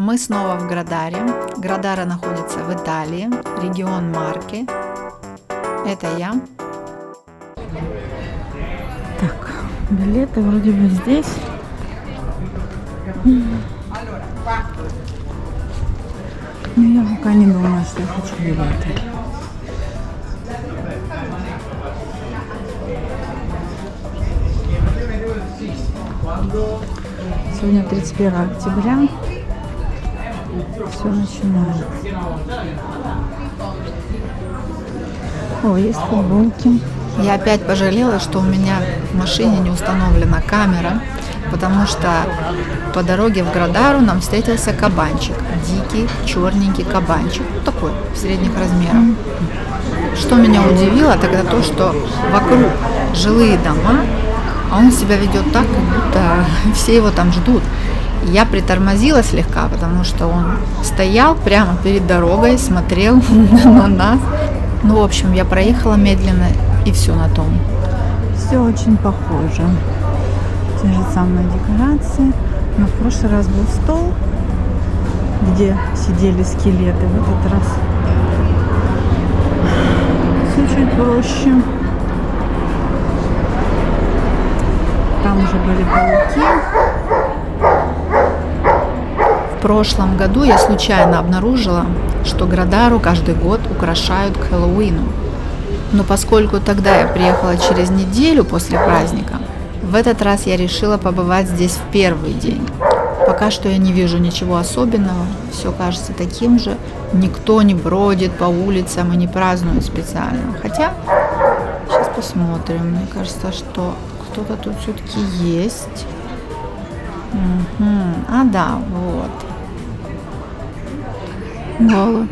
Мы снова в Градаре. Градара находится в Италии, регион Марки. Это я. Так, билеты вроде бы здесь. Но я пока не думаю, что я хочу билеты. Сегодня 31 октября. Все начинается. О, есть футболки. Я опять пожалела, что у меня в машине не установлена камера, потому что по дороге в Градару нам встретился кабанчик. Дикий, черненький кабанчик. Такой, средних размеров. Что меня удивило, тогда то, что вокруг жилые дома, а он себя ведет так, как будто все его там ждут. Я притормозила слегка, потому что он стоял прямо перед дорогой, смотрел на нас. Ну, в общем, я проехала медленно, и все на том. Все очень похоже. Те же самые декорации. Но в прошлый раз был стол, где сидели скелеты. В этот раз все чуть проще. Там уже были пауки. В прошлом году я случайно обнаружила, что Градару каждый год украшают к Хэллоуину. Но поскольку тогда я приехала через неделю после праздника, в этот раз я решила побывать здесь в первый день. Пока что я не вижу ничего особенного, все кажется таким же. Никто не бродит по улицам и не празднует специально. Хотя, сейчас посмотрим, мне кажется, что кто-то тут все-таки есть. А, да, вот. Голубь.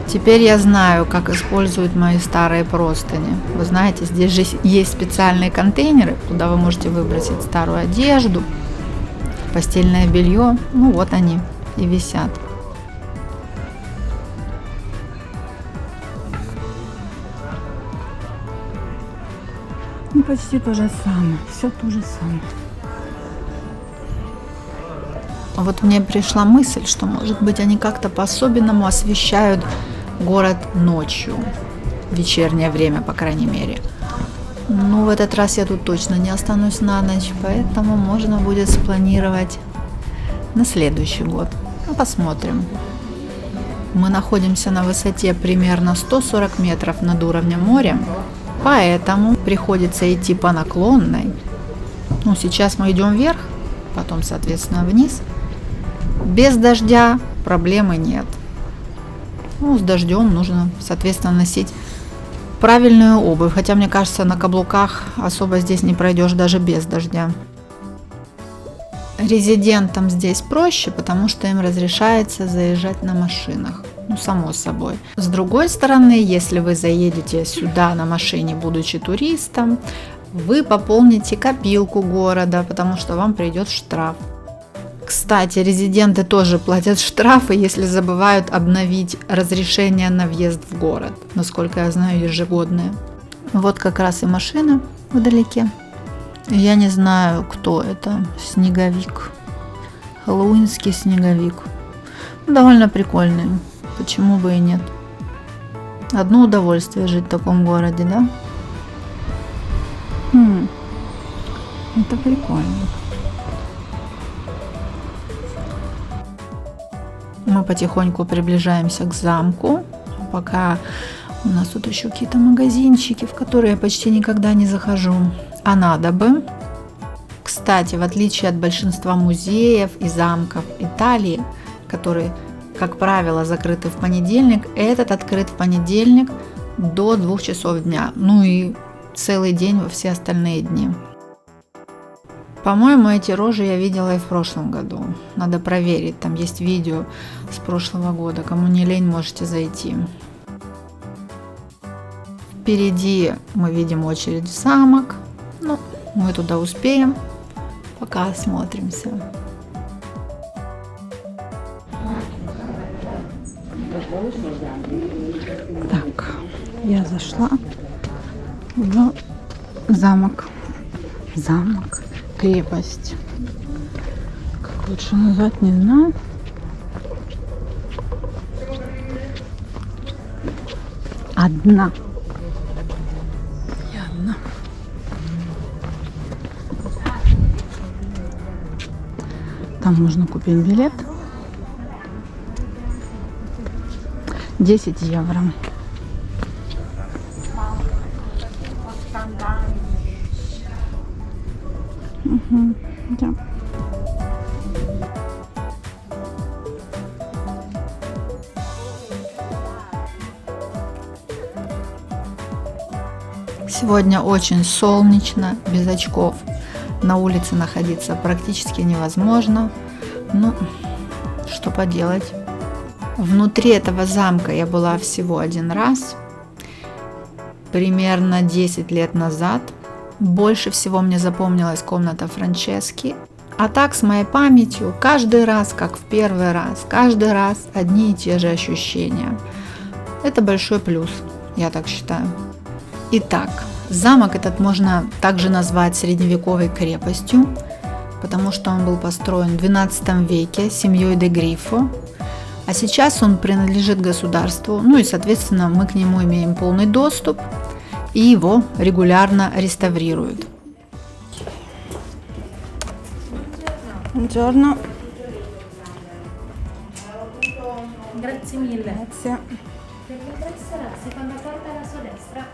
Теперь я знаю, как используют мои старые простыни. Вы знаете, здесь же есть специальные контейнеры, куда вы можете выбросить старую одежду, постельное белье. Ну вот они и висят. Ну, почти то же самое. Все то же самое. Вот мне пришла мысль, что, может быть, они как-то по-особенному освещают город ночью, в вечернее время, по крайней мере. Ну, в этот раз я тут точно не останусь на ночь, поэтому можно будет спланировать на следующий год. Ну, посмотрим. Мы находимся на высоте примерно 140 метров над уровнем моря, поэтому приходится идти по наклонной. Ну, сейчас мы идем вверх, потом, соответственно, вниз. Без дождя проблемы нет. Ну, с дождем нужно, соответственно, носить правильную обувь. Хотя, мне кажется, на каблуках особо здесь не пройдешь даже без дождя. Резидентам здесь проще, потому что им разрешается заезжать на машинах. Ну, само собой. С другой стороны, если вы заедете сюда на машине, будучи туристом, вы пополните копилку города, потому что вам придет штраф. Кстати, резиденты тоже платят штрафы, если забывают обновить разрешение на въезд в город. Насколько я знаю, ежегодные. Вот как раз и машина вдалеке. Я не знаю, кто это. Снеговик. Хэллоуинский снеговик. Довольно прикольный. Почему бы и нет? Одно удовольствие жить в таком городе, да? Это прикольно. Мы потихоньку приближаемся к замку, пока у нас тут еще какие-то магазинчики, в которые я почти никогда не захожу, а надо бы. Кстати, в отличие от большинства музеев и замков Италии, которые, как правило, закрыты в понедельник, этот открыт в понедельник до 2 часов дня, ну и целый день во все остальные дни. По-моему, эти рожи я видела и в прошлом году. Надо проверить, там есть видео с прошлого года. Кому не лень, можете зайти. Впереди мы видим очередь в замок. Ну, мы туда успеем, пока осмотримся. Так, я зашла в замок. Замок. Крепость. Как лучше назвать, не знаю. одна. Я одна. Там можно купить билет. 10 евро. Угу, да. Сегодня очень солнечно, без очков. На улице находиться практически невозможно. Ну, что поделать. Внутри этого замка я была всего один раз, примерно 10 лет назад. Больше всего мне запомнилась комната Франчески. А так, с моей памятью, каждый раз, как в первый раз, каждый раз одни и те же ощущения. Это большой плюс, я так считаю. Итак, замок этот можно также назвать средневековой крепостью, потому что он был построен в XII веке семьей де Грифо, а сейчас он принадлежит государству, ну и, соответственно, мы к нему имеем полный доступ, и его регулярно реставрируют. Buongiorno. Grazie mille. Grazie. Per l'ingresso la seconda porta alla sua destra.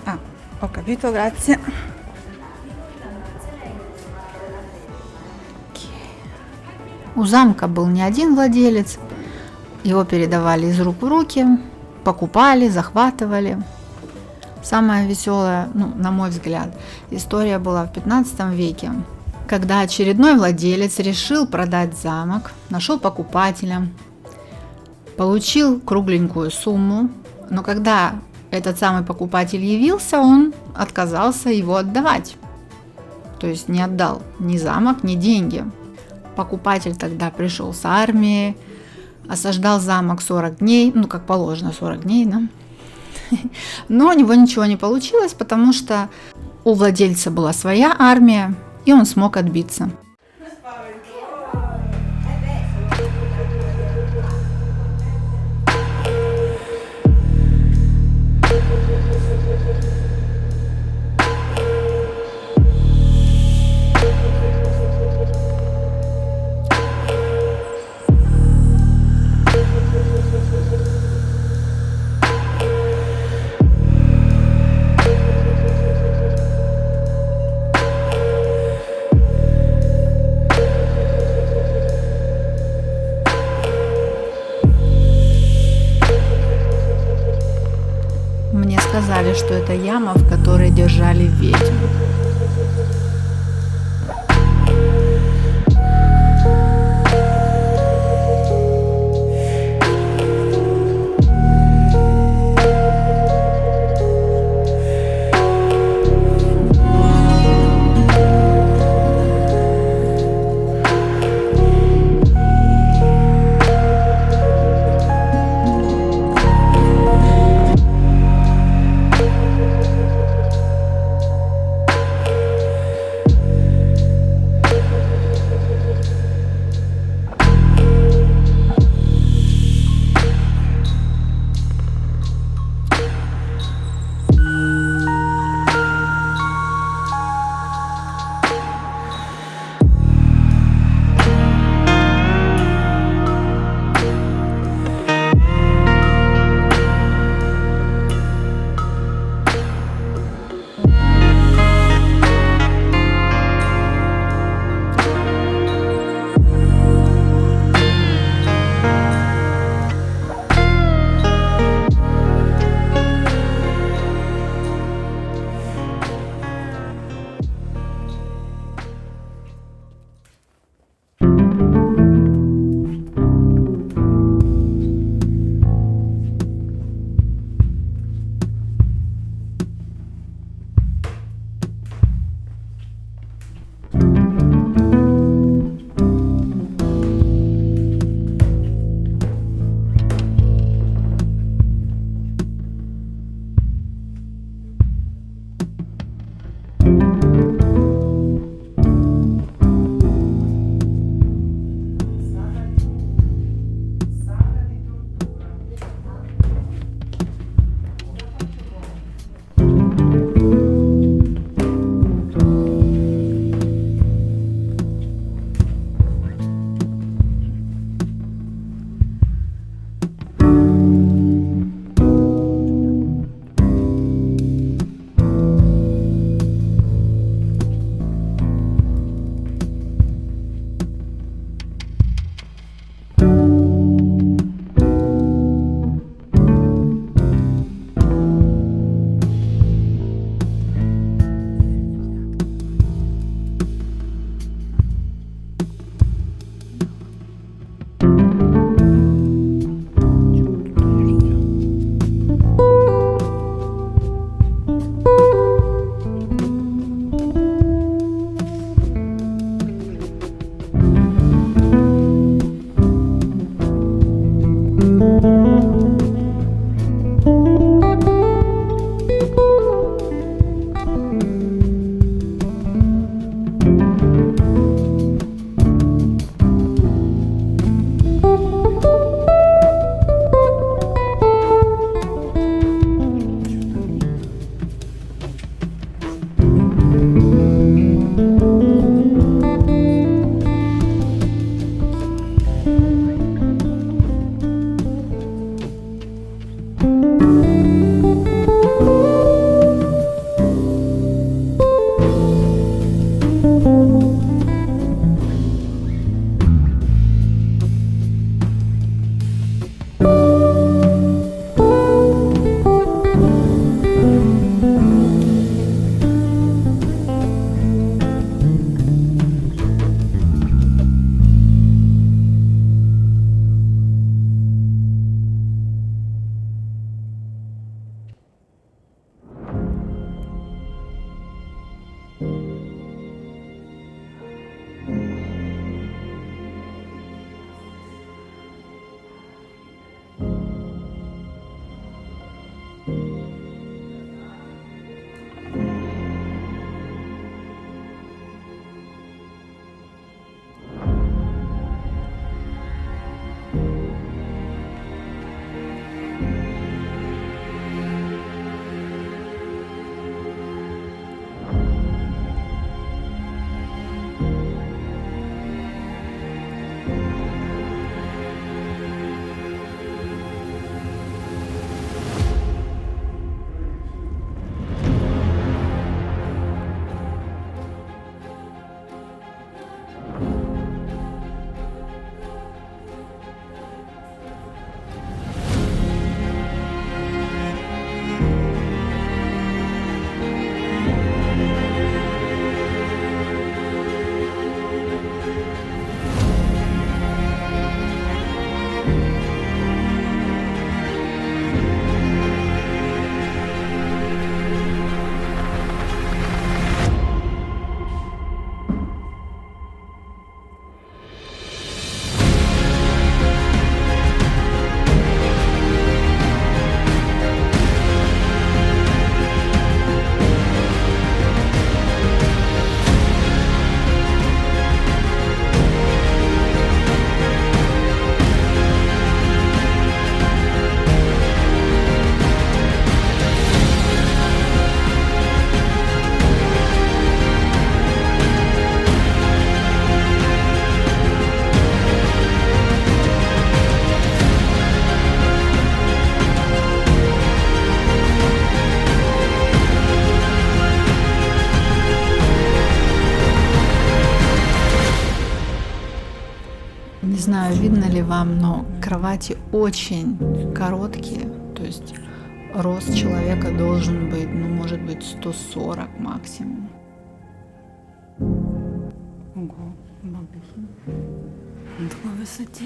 Ah, ho capito, grazie. У замка был не один владелец, его передавали из рук в руки, покупали, захватывали. Самая веселая, на мой взгляд, история была в 15 веке, когда очередной владелец решил продать замок, нашел покупателя, получил кругленькую сумму, но когда этот самый покупатель явился, он отказался его отдавать. То есть не отдал ни замок, ни деньги. Покупатель тогда пришел с армией, осаждал замок 40 дней, как положено 40 дней, да? Но у него ничего не получилось, потому что у владельца была своя армия, и он смог отбиться. Мне сказали, что это яма, в которой держали ведьм. Не знаю, видно ли вам, но кровати очень короткие, то есть рост человека должен быть, ну, может быть, 140 максимум. Ого, бабухи. На такой высоте.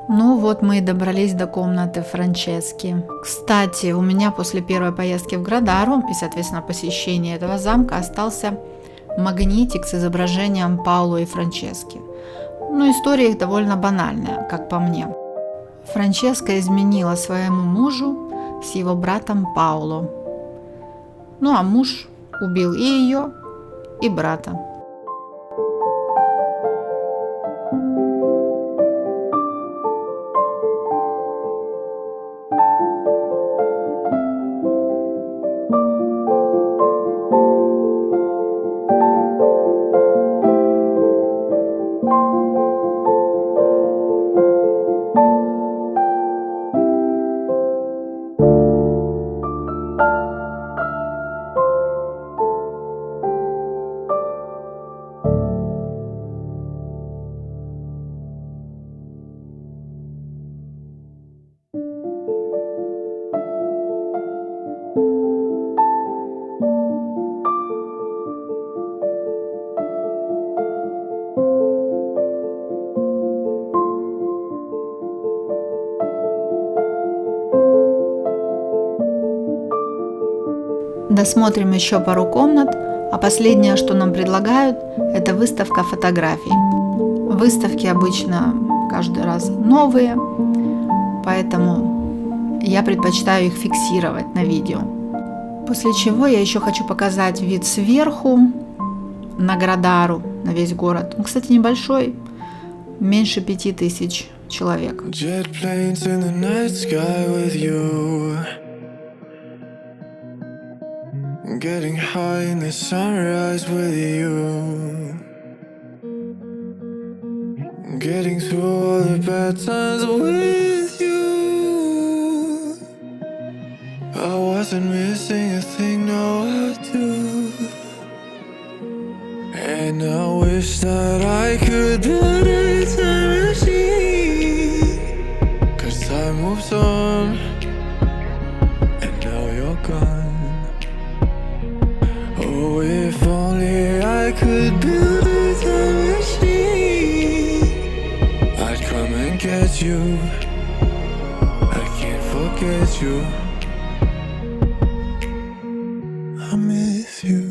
Ну вот мы и добрались до комнаты Франчески. Кстати, у меня после первой поездки в Градару и, соответственно, посещения этого замка остался магнитик с изображением Паоло и Франчески. Но история их довольно банальная, как по мне. Франческа изменила своему мужу с его братом Паоло. Ну а муж убил и ее, и брата. Досмотрим еще пару комнат, а последнее, что нам предлагают, это выставка фотографий. Выставки обычно каждый раз новые, поэтому я предпочитаю их фиксировать на видео. После чего я еще хочу показать вид сверху на Градару, на весь город. Он, кстати, небольшой, меньше 5000 человек. Getting high in the sunrise with you. Getting through all the bad times with you. I wasn't missing a thing, now I do. And I wish that I could build a time machine. 'Cause time moves on, and now you're gone. Oh, if only I could build a time machine, I'd come and get you. I can't forget you. I miss you,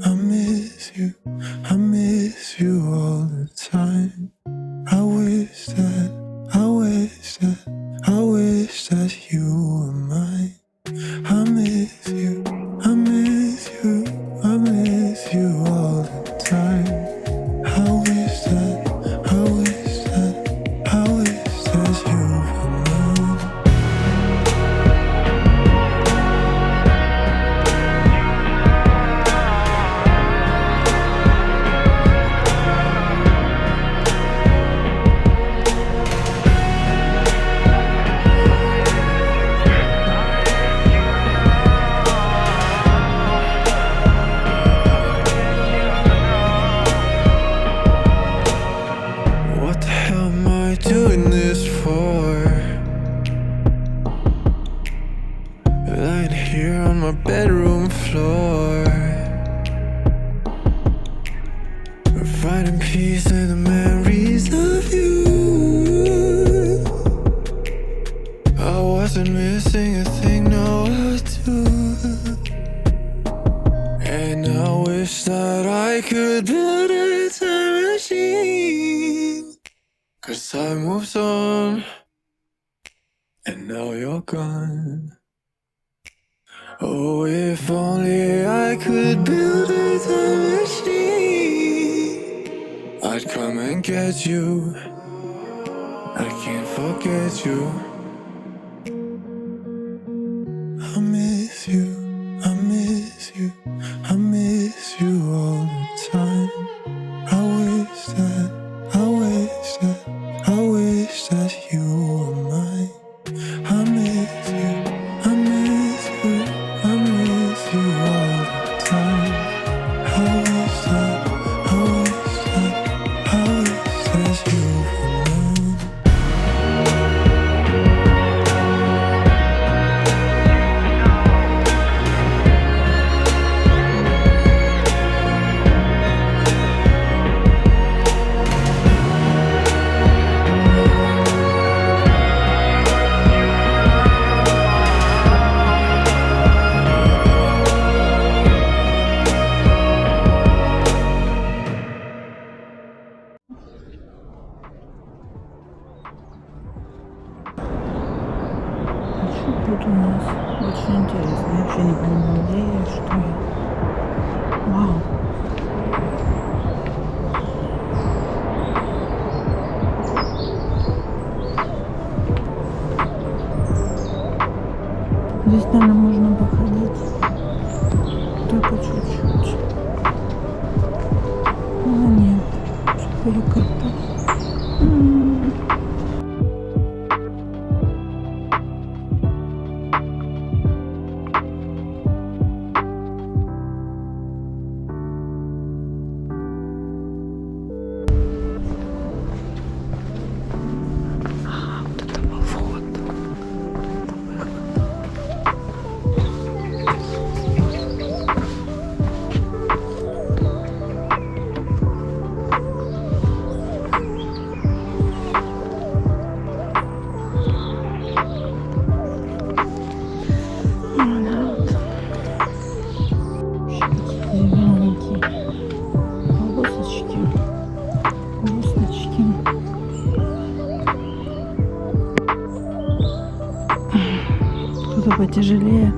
I miss you, I miss you all the time. I wish that, I wish that, I wish that you were mine. I miss you, I miss you, I miss you all the time. I wish that, I wish that, I wish that you were mine. What the hell am I doing this for? Lying here on my bedroom floor, finding peace in the memories of you. I wasn't missing a thing, no I do. And I wish that I could build a time machine. 'Cause time moves on, and now you're gone. Oh, if only I could build a time machine, I'd come and get you. I can't forget you. I miss you, I miss you, I miss you all the time. I wish that, I wish that, I wish that you were mine. I miss you, I miss you, I miss you all the time. I wish that, I wish that, I wish that you were mine. Как круто. Вот это был вход. Это выход. Деревянненькие полосочки, ласточки. Кто-то потяжелее.